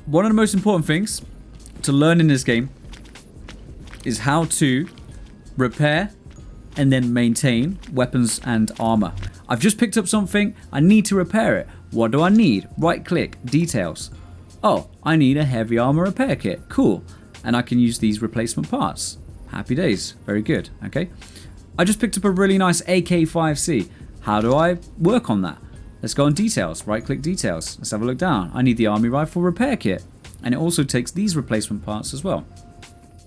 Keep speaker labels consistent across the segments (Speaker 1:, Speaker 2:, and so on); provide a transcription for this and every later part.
Speaker 1: one of the most important things to learn in this game is how to repair and then maintain weapons and armor. I've just picked up something. I need to repair it. What do I need? Right click, details. Oh, I need a heavy armor repair kit. Cool. And I can use these replacement parts. Happy days. Very good. Okay. I just picked up a really nice AK-5C. How do I work on that? Let's go on details. Right click details. Let's have a look down. I need the army rifle repair kit. And it also takes these replacement parts as well.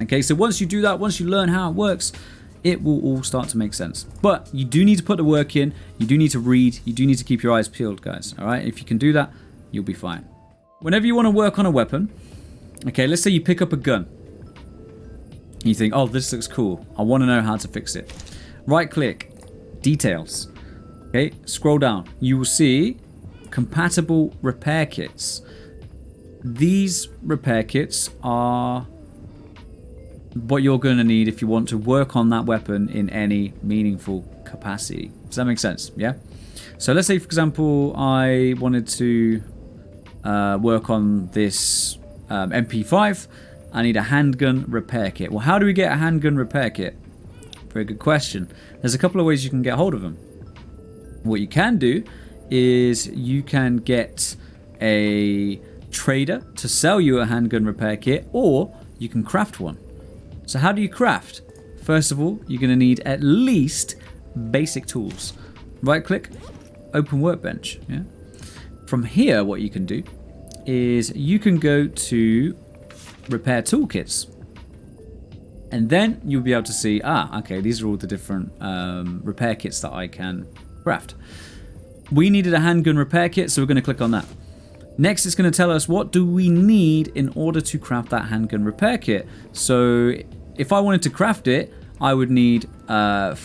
Speaker 1: Okay, so once you do that, once you learn how it works, it will all start to make sense. But you do need to put the work in. You do need to read. You do need to keep your eyes peeled, guys. All right, if you can do that, you'll be fine. Whenever you want to work on a weapon, okay, let's say you pick up a gun. You think, oh, this looks cool. I want to know how to fix it. Right click, details. Okay, scroll down. You will see compatible repair kits. These repair kits are what you're going to need if you want to work on that weapon in any meaningful capacity. Does that make sense? Yeah? So let's say, for example, I wanted to work on this MP5. I need a handgun repair kit. Well, how do we get a handgun repair kit? Very good question. There's a couple of ways you can get hold of them. What you can do is you can get a trader to sell you a handgun repair kit, or you can craft one. So how do you craft? First of all, you're going to need at least basic tools. Right click, open workbench. Yeah. From here, what you can do is you can go to repair toolkits. And then you'll be able to see, okay, these are all the different repair kits that I can craft. We needed a handgun repair kit, so we're going to click on that. Next, it's going to tell us what do we need in order to craft that handgun repair kit. So if I wanted to craft it, I would need 4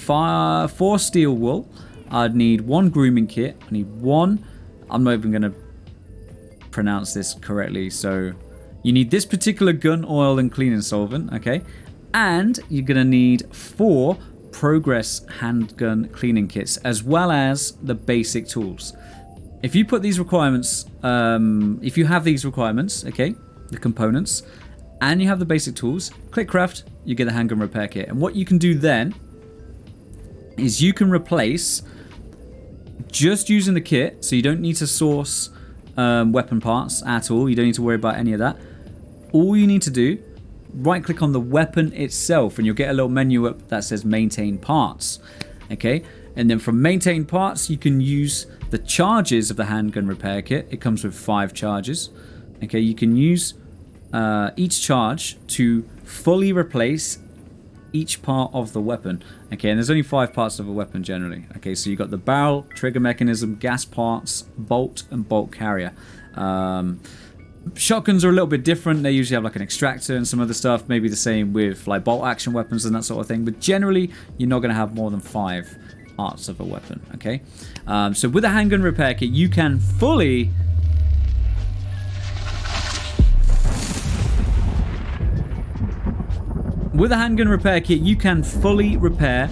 Speaker 1: steel wool. I'd need 1 grooming kit. I need 1. I'm not even going to pronounce this correctly. So you need this particular gun oil and cleaning solvent, okay? And you're going to need 4 progress handgun cleaning kits, as well as the basic tools. If you put these requirements, if you have these requirements, okay, the components, and you have the basic tools, click craft, you get the handgun repair kit. And what you can do then is you can replace just using the kit, so you don't need to source weapon parts at all. You don't need to worry about any of that. All you need to do, right click on the weapon itself, and you'll get a little menu up that says maintain parts. Okay, and then from maintain parts, you can use the charges of the handgun repair kit. It comes with 5 charges. Okay, you can use each charge to fully replace each part of the weapon. Okay, and there's only 5 parts of a weapon generally. Okay, so you got the barrel, trigger mechanism, gas parts, bolt, and bolt carrier. Shotguns are a little bit different. They usually have like an extractor and some other stuff. Maybe the same with like bolt action weapons and that sort of thing. But generally, you're not going to have more than 5 parts of a weapon. Okay, so with a handgun repair kit, you can fully repair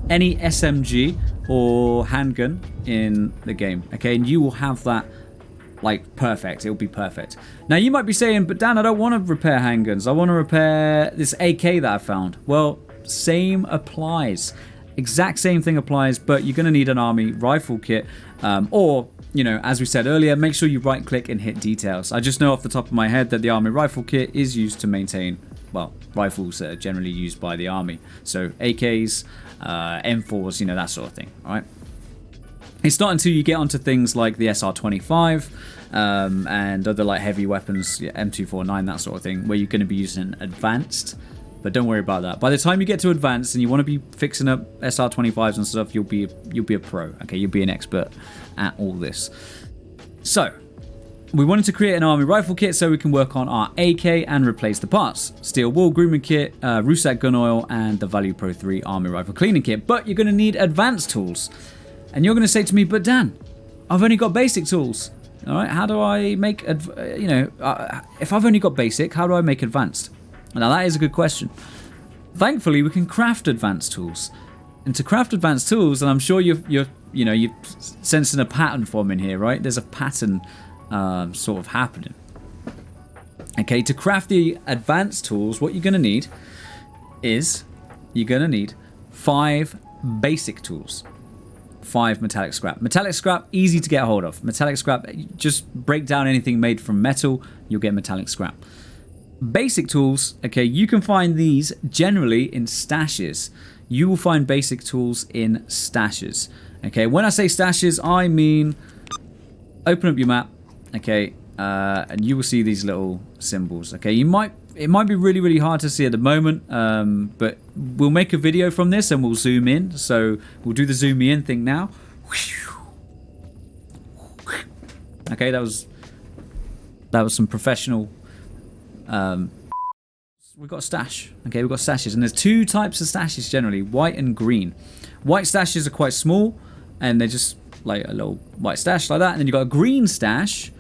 Speaker 1: any SMG or handgun in the game. Okay, and you will have that like perfect. It'll be perfect. Now you might be saying, but Dan, I don't want to repair handguns. I want to repair this AK that I found. Well, same applies. Exact same thing applies, but you're going to need an army rifle kit, or, you know, as we said earlier, make sure you right click and hit details. I just know off the top of my head that the army rifle kit is used to maintain, well, rifles that are generally used by the army. So AKs, M4s, you know, that sort of thing. All right. It's not until you get onto things like the SR25 and other like heavy weapons, yeah, M249, that sort of thing, where you're going to be using advanced. But don't worry about that. By the time you get to advanced and you want to be fixing up SR25s and stuff, you'll be a pro. Okay, you'll be an expert at all this. So we wanted to create an army rifle kit so we can work on our AK and replace the parts. Steel wool grooming kit, Rusak gun oil, and the Value Pro 3 army rifle cleaning kit. But you're going to need advanced tools. And you're going to say to me, but Dan, I've only got basic tools. All right, how do I make, if I've only got basic, how do I make advanced? Now that is a good question. Thankfully, we can craft advanced tools. And to craft advanced tools, and I'm sure you're sensing a pattern forming here, right? There's a pattern sort of happening. Okay, to craft the advanced tools, what you're going to need is you're going to need 5 basic tools. 5 metallic scrap. Metallic scrap, easy to get a hold of. Metallic scrap, just break down anything made from metal, you'll get metallic scrap. Basic tools, okay, you can find these generally in stashes. You will find basic tools in stashes. Okay, when I say stashes, I mean open up your map, okay, and you will see these little symbols. Okay, it might be really hard to see at the moment, but we'll make a video from this and we'll zoom in. So we'll do the zoom me in thing now. Okay, that was some professional. We've got a stash. Okay, we've got stashes, and there's 2 types of stashes generally: white and green. White stashes are quite small, and they're just like a little white stash like that. And then you've got a green stash.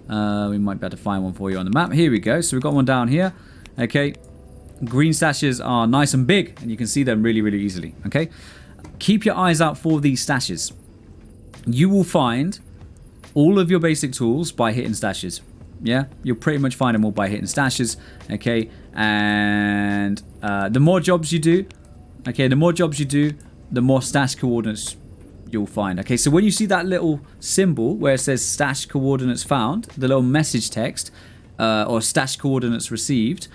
Speaker 1: We might be able to find one for you on the map. Here we go. So we've got one down here. Okay, green stashes are nice and big, and you can see them really easily. Okay, keep your eyes out for these stashes. You will find all of your basic tools by hitting stashes. Yeah, you'll pretty much find them all by hitting stashes. Okay, and the more jobs you do, the more stash coordinates you'll find. Okay, so when you see that little symbol where it says stash coordinates found, the little message text, or stash coordinates received,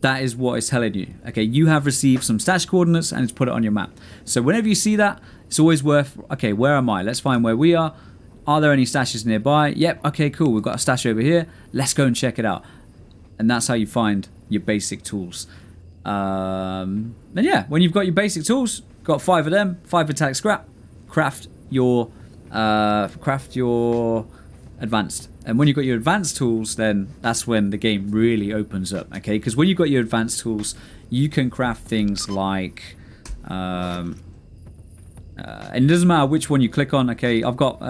Speaker 1: that is what it's telling you. Okay, you have received some stash coordinates and it's put it on your map. So whenever you see that, it's always worth, okay, where am I? Let's find where we are. Are there any stashes nearby? Yep, okay, cool. We've got a stash over here. Let's go and check it out. And that's how you find your basic tools. And yeah, when you've got your basic tools, got 5 of them, 5 metallic scrap, craft your advanced. And when you've got your advanced tools, then that's when the game really opens up, okay? Because when you've got your advanced tools, you can craft things like... and it doesn't matter which one you click on, okay? I've got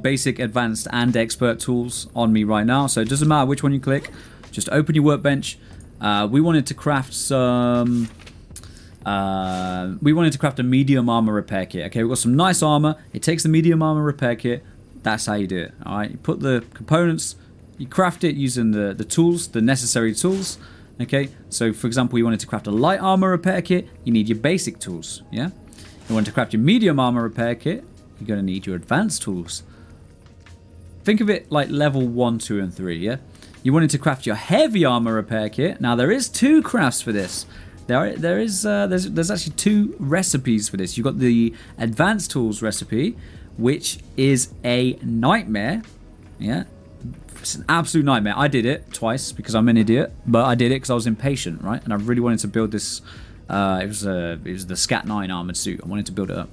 Speaker 1: basic, advanced, and expert tools on me right now, so it doesn't matter which one you click. Just open your workbench. We wanted to craft some... we wanted to craft a medium armor repair kit. Okay, we've got some nice armor. It takes the medium armor repair kit. That's how you do it. All right, you put the components, you craft it using the tools, the necessary tools. Okay, so for example, you wanted to craft a light armor repair kit. You need your basic tools. Yeah, you want to craft your medium armor repair kit. You're going to need your advanced tools. Think of it like level 1, 2, and 3. Yeah, you wanted to craft your heavy armor repair kit. Now there is 2 crafts for this. There's actually 2 recipes for this. You've got the advanced tools recipe, which is a nightmare. Yeah, it's an absolute nightmare. I did it twice because I'm an idiot, but I did it because I was impatient, right? And I really wanted to build this. It was the Scat 9 armored suit. I wanted to build it up.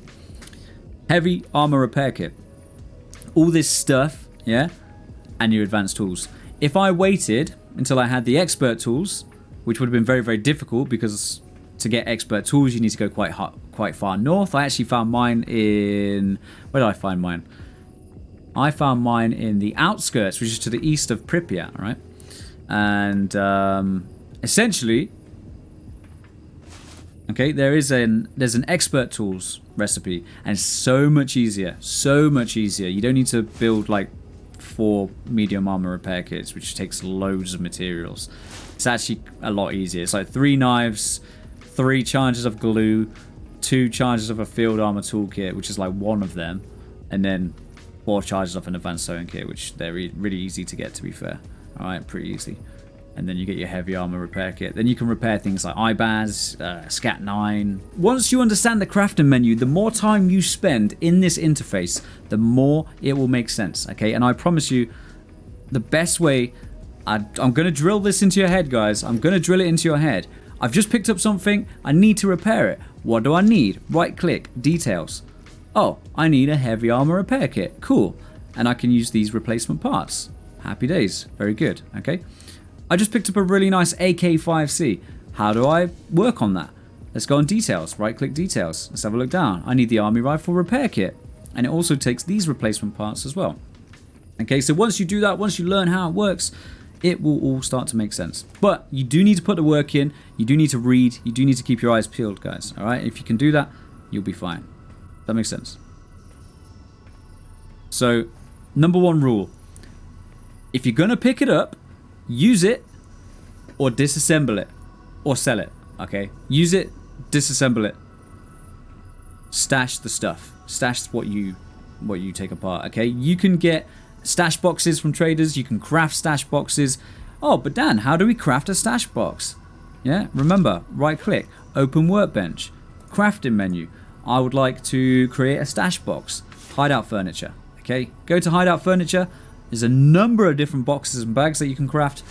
Speaker 1: Heavy armor repair kit. All this stuff, yeah, and your advanced tools. If I waited until I had the expert tools, which would have been very difficult because to get expert tools you need to go quite far north. I actually found mine in... Where did I find mine? I found mine in the outskirts, which is to the east of Pripyat, right? And essentially, okay, there's an expert tools recipe, and it's so much easier. You don't need to build like 4 medium armor repair kits, which takes loads of materials. It's actually a lot easier. It's like 3 knives, 3 charges of glue, 2 charges of a field armor toolkit, which is like 1 of them, and then 4 charges of an advanced sewing kit, which they're really easy to get, to be fair. All right, pretty easy. And then you get your heavy armor repair kit. Then you can repair things like IBAS, Scat 9. Once you understand the crafting menu, the more time you spend in this interface, the more it will make sense, okay? And I promise you, the best way... I'm going to drill this into your head, guys. I'm going to drill it into your head. I've just picked up something. I need to repair it. What do I need? Right click, details. Oh, I need a heavy armor repair kit. Cool. And I can use these replacement parts. Happy days. Very good, okay? I just picked up a really nice AK-5C. How do I work on that? Let's go on details. Right click details. Let's have a look down. I need the army rifle repair kit. And it also takes these replacement parts as well. Okay, so once you do that, once you learn how it works, it will all start to make sense. But you do need to put the work in. You do need to read. You do need to keep your eyes peeled, guys. All right? If you can do that, you'll be fine. That makes sense. So, number 1 rule. If you're going to pick it up, use it or disassemble it or sell it. Okay, use it, disassemble it, stash the stuff, stash what you take apart. Okay, you can get stash boxes from traders, you can craft stash boxes. Oh, but Dan, how do we craft a stash box? Yeah, remember, right click, open workbench, crafting menu. I would like to create a stash box. Hideout furniture. Okay, go to hideout furniture. There's a number of different boxes and bags that you can craft.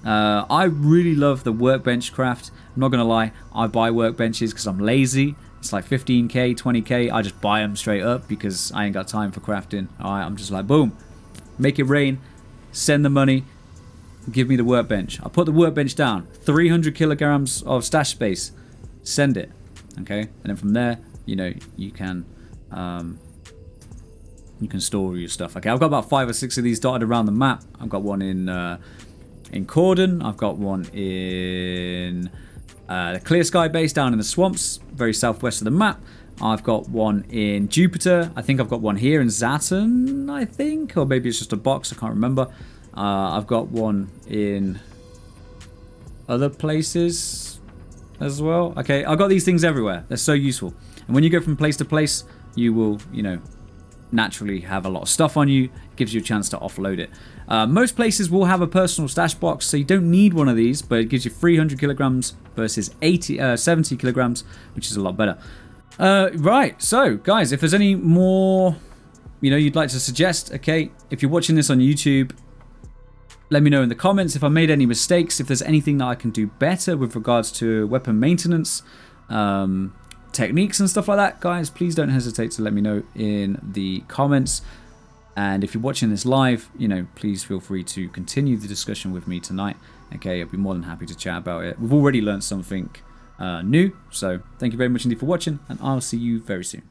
Speaker 1: I really love the workbench craft. I'm not gonna lie, I buy workbenches because I'm lazy. It's like 15k, 20k. I just buy them straight up because I ain't got time for crafting. Alright, I'm just like, boom, make it rain, send the money, give me the workbench. I put the workbench down, 300 kilograms of stash space, send it. Okay, and then from there, you know, you can store your stuff. Okay, I've got about 5 or 6 of these dotted around the map. I've got one in Cordon. I've got one in the Clear Sky base down in the swamps, very southwest of the map. I've got one in Jupiter. I think I've got one here in Zaton, I think, or maybe it's just a box. I can't remember. I've got one in other places as well. Okay, I've got these things everywhere. They're so useful. And when you go from place to place, you will, you know, naturally have a lot of stuff on you. It gives you a chance to offload it. Most places will have a personal stash box, so you don't need one of these, but it gives you 300 kilograms versus 70 kilograms, which is a lot better. Right, so guys, if there's any more, you know, you'd like to suggest, okay, if you're watching this on YouTube, let me know in the comments if I made any mistakes, if there's anything that I can do better with regards to weapon maintenance, techniques and stuff like that. Guys, please don't hesitate to let me know in the comments. And if you're watching this live, you know, please feel free to continue the discussion with me tonight. Okay, I'll be more than happy to chat about it. We've already learned something new, so thank you very much indeed for watching, and I'll see you very soon.